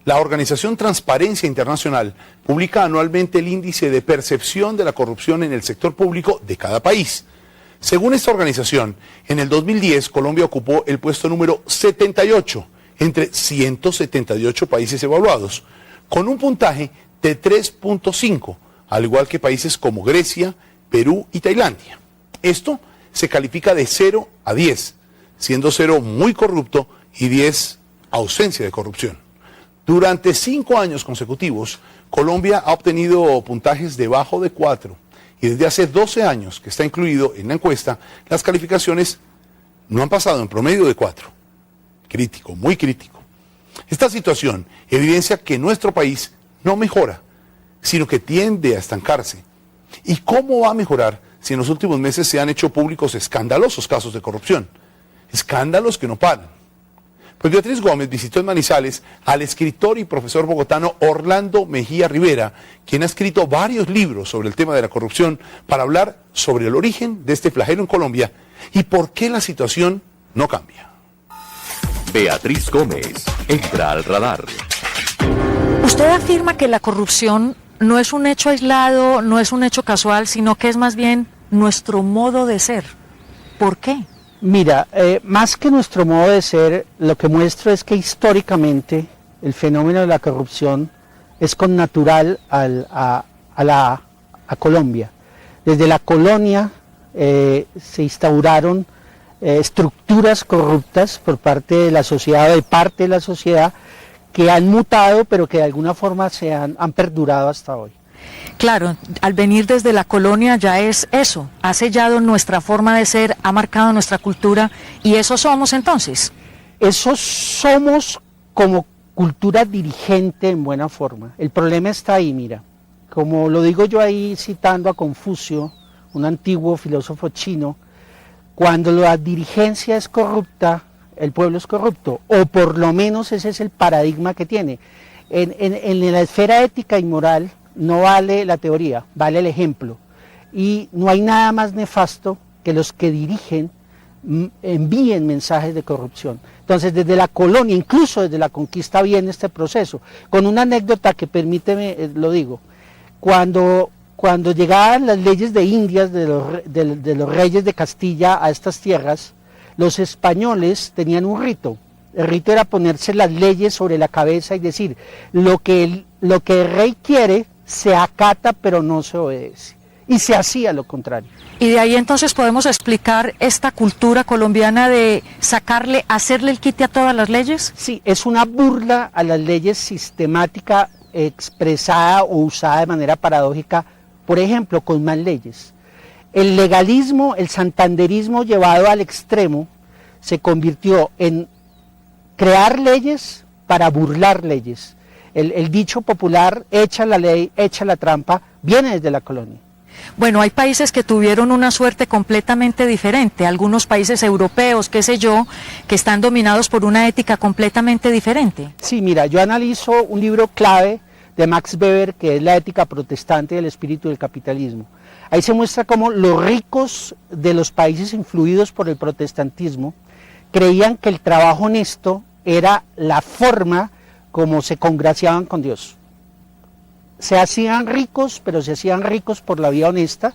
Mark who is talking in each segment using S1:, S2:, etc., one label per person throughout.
S1: La organización Transparencia Internacional publica anualmente el índice de percepción de la corrupción en el sector público de cada país. Según esta organización, en el 2010 Colombia ocupó el puesto número 78 entre 178 países evaluados, con un puntaje de 3.5, al igual que países como Grecia, Perú y Tailandia. Esto se califica de 0 a 10, siendo 0 muy corrupto y 10 ausencia de corrupción. Durante 5 años consecutivos, Colombia ha obtenido puntajes debajo de 4 y desde hace 12 años que está incluido en la encuesta, las calificaciones no han pasado en promedio de 4. Crítico, muy crítico. Esta situación evidencia que nuestro país no mejora, sino que tiende a estancarse. ¿Y cómo va a mejorar si en los últimos meses se han hecho públicos escandalosos casos de corrupción? Escándalos que no paran. Pues Beatriz Gómez visitó en Manizales al escritor y profesor bogotano Orlando Mejía Rivera, quien ha escrito varios libros sobre el tema de la corrupción para hablar sobre el origen de este flagelo en Colombia y por qué la situación no cambia.
S2: Beatriz Gómez entra al radar.
S3: Usted afirma que la corrupción no es un hecho aislado, no es un hecho casual, sino que es más bien nuestro modo de ser. ¿Por qué?
S4: Mira, más que nuestro modo de ser, lo que muestro es que históricamente el fenómeno de la corrupción es connatural a Colombia. Desde la colonia se instauraron estructuras corruptas por parte de la sociedad, de parte de la sociedad, que han mutado, pero que de alguna forma han perdurado hasta hoy.
S3: Claro, al venir desde la colonia ya es eso, ha sellado nuestra forma de ser, ha marcado nuestra cultura, y eso somos entonces.
S4: Eso somos como cultura dirigente en buena forma. El problema está ahí, mira, como lo digo yo ahí citando a Confucio, un antiguo filósofo chino, cuando la dirigencia es corrupta, el pueblo es corrupto, o por lo menos ese es el paradigma que tiene. En la esfera ética y moral no vale la teoría, vale el ejemplo. Y no hay nada más nefasto que los que dirigen envíen mensajes de corrupción. Entonces, desde la colonia, incluso desde la conquista, viene este proceso. Con una anécdota que permíteme, lo digo. Cuando llegaban las leyes de Indias, de los reyes de Castilla a estas tierras, los españoles tenían un rito. El rito era ponerse las leyes sobre la cabeza y decir, lo que el rey quiere se acata pero no se obedece. Y se hacía lo contrario.
S3: Y de ahí entonces podemos explicar esta cultura colombiana de hacerle el quite a todas las leyes.
S4: Sí, es una burla a las leyes sistemática, expresada o usada de manera paradójica, por ejemplo, con más leyes. El legalismo, el santanderismo llevado al extremo, se convirtió en crear leyes para burlar leyes. El dicho popular, echa la ley, echa la trampa, viene desde la colonia.
S3: Bueno, hay países que tuvieron una suerte completamente diferente, algunos países europeos, qué sé yo, que están dominados por una ética completamente diferente.
S4: Sí, mira, yo analizo un libro clave de Max Weber, que es La ética protestante del espíritu del capitalismo. Ahí se muestra cómo los ricos de los países influidos por el protestantismo creían que el trabajo honesto era la forma como se congraciaban con Dios. Se hacían ricos, pero se hacían ricos por la vía honesta,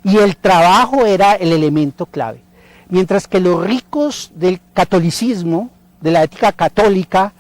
S4: y el trabajo era el elemento clave. Mientras que los ricos del catolicismo, de la ética católica,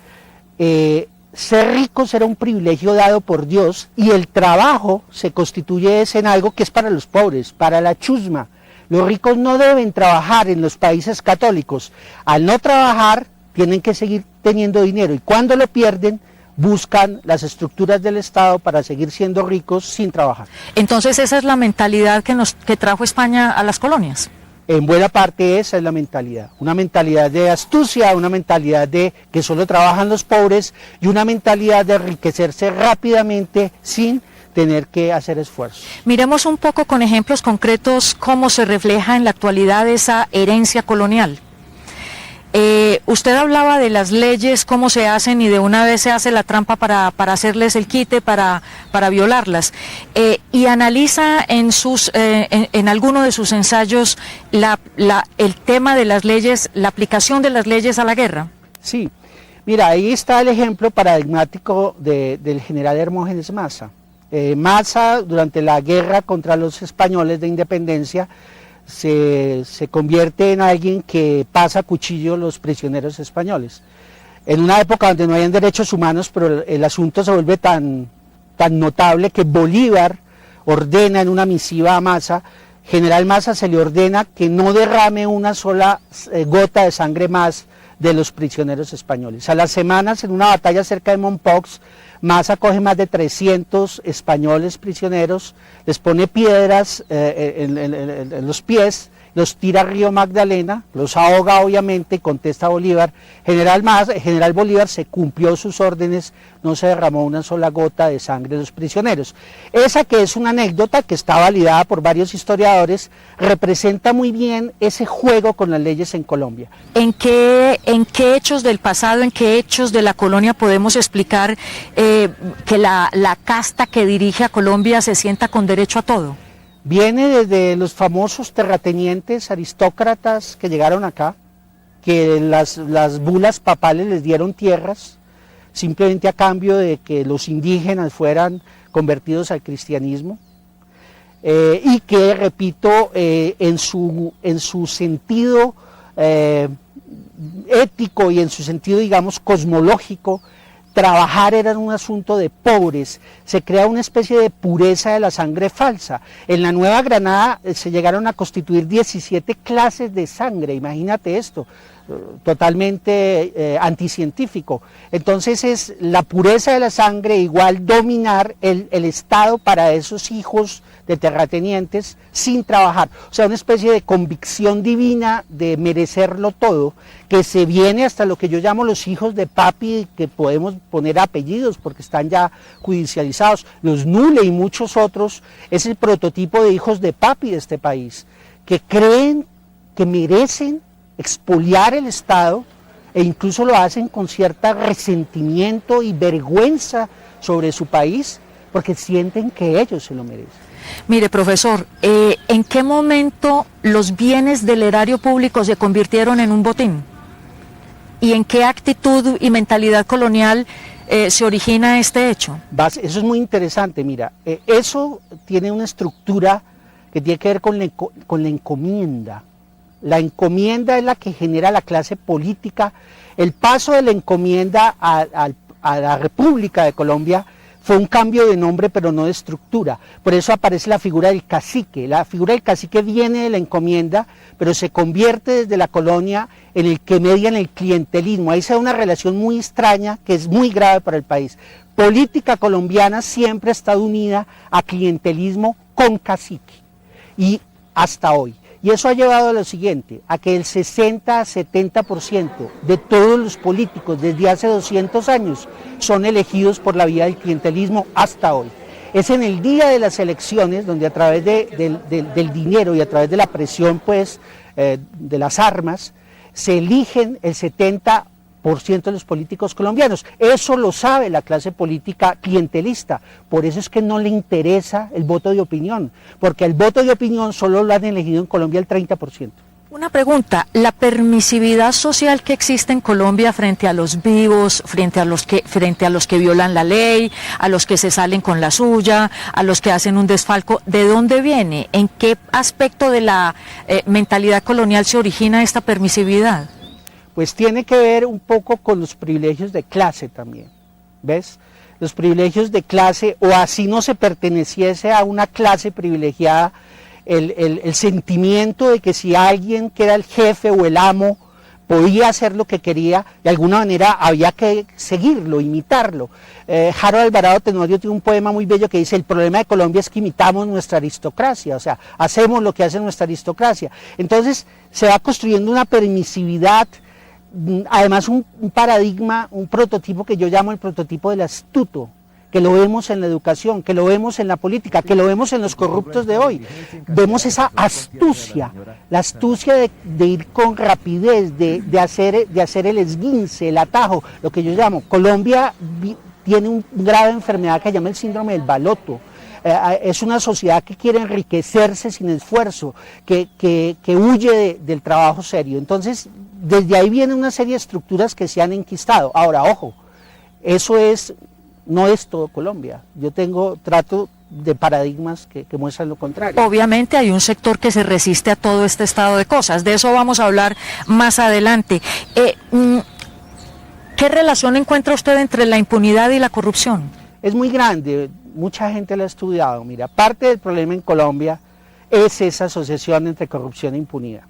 S4: ser ricos era un privilegio dado por Dios, y el trabajo se constituye en algo que es para los pobres, para la chusma. Los ricos no deben trabajar en los países católicos. Al no trabajar, tienen que seguir teniendo dinero, y cuando lo pierden, buscan las estructuras del Estado para seguir siendo ricos sin trabajar.
S3: Entonces esa es la mentalidad que trajo España a las colonias.
S4: En buena parte esa es la mentalidad, una mentalidad de astucia, una mentalidad de que solo trabajan los pobres y una mentalidad de enriquecerse rápidamente sin tener que hacer esfuerzo.
S3: Miremos un poco con ejemplos concretos cómo se refleja en la actualidad esa herencia colonial. Usted hablaba de las leyes, cómo se hacen, y de una vez se hace la trampa para hacerles el quite, para violarlas. Y analiza en alguno de sus ensayos el tema de las leyes, la aplicación de las leyes a la guerra.
S4: Sí, Mira, ahí está el ejemplo paradigmático del general Hermógenes Maza. Maza, durante la guerra contra los españoles de independencia, se convierte en alguien que pasa a cuchillo los prisioneros españoles. En una época donde no habían derechos humanos, pero el asunto se vuelve tan notable que Bolívar ordena en una misiva a Maza, general Maza, se le ordena que no derrame una sola gota de sangre más de los prisioneros españoles. A las semanas, en una batalla cerca de Mompox, Maza coge más de 300 españoles prisioneros, les pone piedras en los pies, los tira al río Magdalena, los ahoga obviamente, y contesta a Bolívar. General Bolívar se cumplió sus órdenes, no se derramó una sola gota de sangre de los prisioneros. Esa, que es una anécdota que está validada por varios historiadores, representa muy bien ese juego con las leyes en Colombia.
S3: ¿En qué hechos del pasado, en qué hechos de la colonia podemos explicar que la casta que dirige a Colombia se sienta con derecho a todo?
S4: Viene desde los famosos terratenientes aristócratas que llegaron acá, que las bulas papales les dieron tierras, simplemente a cambio de que los indígenas fueran convertidos al cristianismo, y que, repito, en su sentido ético y en su sentido, digamos, cosmológico, trabajar era un asunto de pobres, se crea una especie de pureza de la sangre falsa. En la Nueva Granada se llegaron a constituir 17 clases de sangre, imagínate esto, totalmente anticientífico. Entonces es la pureza de la sangre igual dominar el Estado para esos hijos de terratenientes sin trabajar, o sea, una especie de convicción divina de merecerlo todo, que se viene hasta lo que yo llamo los hijos de papi, que podemos poner apellidos porque están ya judicializados, los Nule y muchos otros. Es el prototipo de hijos de papi de este país, que creen que merecen expoliar el Estado e incluso lo hacen con cierto resentimiento y vergüenza sobre su país porque sienten que ellos se lo merecen.
S3: Mire, profesor, ¿en qué momento los bienes del erario público se convirtieron en un botín? ¿Y en qué actitud y mentalidad colonial se origina este hecho?
S4: Eso es muy interesante, mira, eso tiene una estructura que tiene que ver con la encomienda. La encomienda es la que genera la clase política. El paso de la encomienda a la República de Colombia fue un cambio de nombre, pero no de estructura. Por eso aparece la figura del cacique. La figura del cacique viene de la encomienda, pero se convierte desde la colonia en el que median el clientelismo. Ahí se da una relación muy extraña que es muy grave para el país. Política colombiana siempre ha estado unida a clientelismo con cacique. Y hasta hoy. Y eso ha llevado a lo siguiente, a que el 60-70% de todos los políticos desde hace 200 años son elegidos por la vía del clientelismo hasta hoy. Es en el día de las elecciones donde a través del dinero y a través de la presión pues, de las armas se eligen el 70% de los políticos colombianos. Eso lo sabe la clase política clientelista, por eso es que no le interesa el voto de opinión, porque el voto de opinión solo lo han elegido en Colombia el 30%.
S3: Una pregunta, la permisividad social que existe en Colombia frente a los vivos, frente a los que violan la ley, a los que se salen con la suya, a los que hacen un desfalco, ¿de dónde viene? ¿En qué aspecto de la mentalidad colonial se origina esta permisividad?
S4: Pues tiene que ver un poco con los privilegios de clase también, ¿ves? Los privilegios de clase, o así no se perteneciese a una clase privilegiada, el sentimiento de que si alguien que era el jefe o el amo podía hacer lo que quería, de alguna manera había que seguirlo, imitarlo. Harold Alvarado Tenorio tiene un poema muy bello que dice: el problema de Colombia es que imitamos nuestra aristocracia, o sea, hacemos lo que hace nuestra aristocracia. Entonces se va construyendo una permisividad, además un paradigma, un prototipo que yo llamo el prototipo del astuto, que lo vemos en la educación, que lo vemos en la política, que lo vemos en los corruptos de hoy. Vemos esa astucia, la astucia de ir con rapidez, de hacer el esguince, el atajo, lo que yo llamo. Colombia tiene una grave enfermedad que se llama el síndrome del baloto. Es una sociedad que quiere enriquecerse sin esfuerzo, que huye del trabajo serio. Entonces, desde ahí vienen una serie de estructuras que se han enquistado. Ahora, ojo, eso no es todo Colombia. Yo trato de paradigmas que muestran lo contrario.
S3: Obviamente hay un sector que se resiste a todo este estado de cosas. De eso vamos a hablar más adelante. ¿Qué relación encuentra usted entre la impunidad y la corrupción?
S4: Es muy grande, mucha gente lo ha estudiado. Mira, parte del problema en Colombia es esa asociación entre corrupción e impunidad.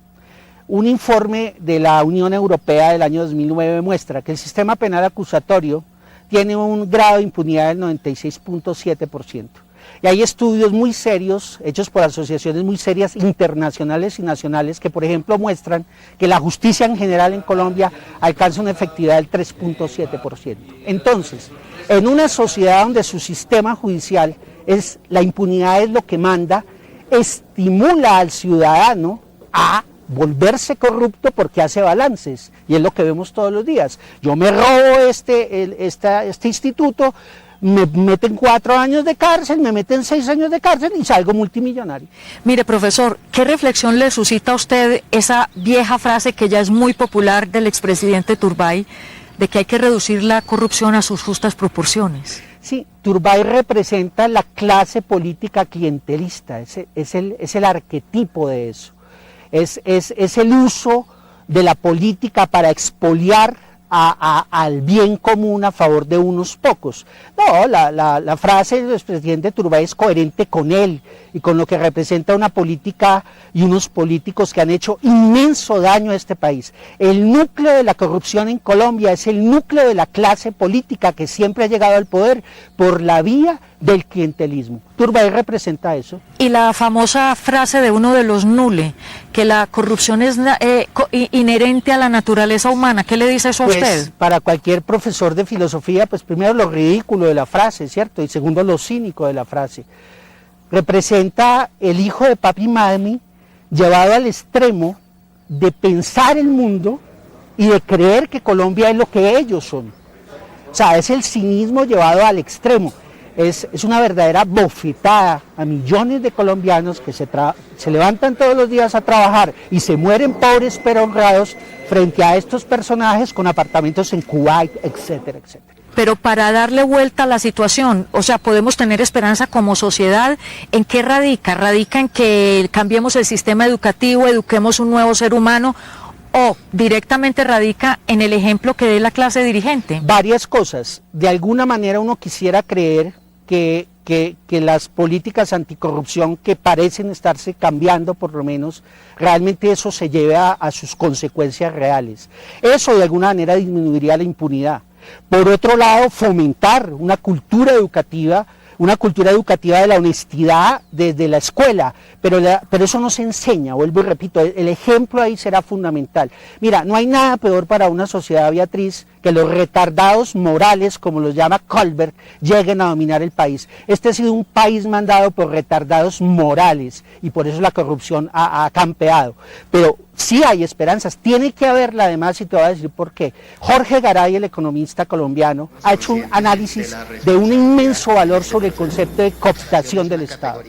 S4: Un informe de la Unión Europea del año 2009 muestra que el sistema penal acusatorio tiene un grado de impunidad del 96.7%. Y hay estudios muy serios, hechos por asociaciones muy serias internacionales y nacionales, que por ejemplo muestran que la justicia en general en Colombia alcanza una efectividad del 3.7%. Entonces, en una sociedad donde su sistema judicial la impunidad es lo que manda, estimula al ciudadano a volverse corrupto porque hace balances, y es lo que vemos todos los días. Yo me robo este instituto, me meten 4 años de cárcel, me meten 6 años de cárcel y salgo multimillonario.
S3: Mire, profesor, ¿qué reflexión le suscita a usted esa vieja frase que ya es muy popular del expresidente Turbay, de que hay que reducir la corrupción a sus justas proporciones?
S4: Sí, Turbay representa la clase política clientelista, es el arquetipo de eso. Es el uso de la política para expoliar al bien común a favor de unos pocos. No, la frase del expresidente Turbay es coherente con él y con lo que representa una política y unos políticos que han hecho inmenso daño a este país. El núcleo de la corrupción en Colombia es el núcleo de la clase política que siempre ha llegado al poder por la vía del clientelismo. Turbay representa eso.
S3: Y la famosa frase de uno de los Nule, que la corrupción es inherente a la naturaleza humana. ¿Qué le dice eso a usted?
S4: Para cualquier profesor de filosofía, pues primero lo ridículo de la frase, ¿cierto? Y segundo lo cínico de la frase. Representa el hijo de papi y mami llevado al extremo de pensar el mundo y de creer que Colombia es lo que ellos son. O sea, es el cinismo llevado al extremo. Es una verdadera bofetada a millones de colombianos que se levantan todos los días a trabajar y se mueren pobres pero honrados frente a estos personajes con apartamentos en Kuwait, etcétera, etcétera.
S3: Pero para darle vuelta a la situación, o sea, podemos tener esperanza como sociedad. ¿En qué radica? ¿Radica en que cambiemos el sistema educativo, eduquemos un nuevo ser humano, o directamente radica en el ejemplo que dé la clase dirigente?
S4: Varias cosas. De alguna manera uno quisiera creer que las políticas anticorrupción que parecen estarse cambiando, por lo menos, realmente eso se lleve a sus consecuencias reales. Eso de alguna manera disminuiría la impunidad. Por otro lado, fomentar una cultura educativa de la honestidad desde la escuela, pero eso no se enseña, vuelvo y repito, el ejemplo ahí será fundamental. Mira, no hay nada peor para una sociedad, Beatriz, que los retardados morales, como los llama Colbert, lleguen a dominar el país. Este ha sido un país mandado por retardados morales y por eso la corrupción ha campeado. Pero sí hay esperanzas, tiene que haberla además, y te voy a decir por qué. Jorge Garay, el economista colombiano, ha hecho un análisis de un inmenso valor sobre el concepto de cooptación del Estado.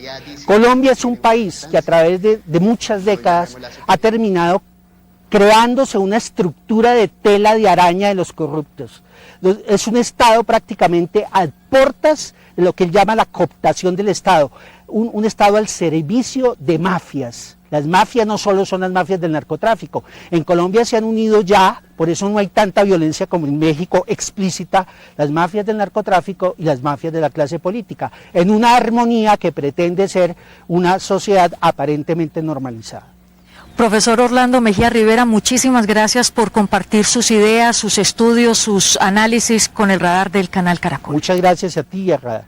S4: Colombia es un país que a través de muchas décadas ha terminado creándose una estructura de tela de araña de los corruptos. Es un Estado prácticamente a portas de lo que él llama la cooptación del Estado, un Estado al servicio de mafias. Las mafias no solo son las mafias del narcotráfico, en Colombia se han unido ya, por eso no hay tanta violencia como en México explícita, las mafias del narcotráfico y las mafias de la clase política, en una armonía que pretende ser una sociedad aparentemente normalizada.
S3: Profesor Orlando Mejía Rivera, muchísimas gracias por compartir sus ideas, sus estudios, sus análisis con el Radar del Canal Caracol.
S4: Muchas gracias a ti y a Radar.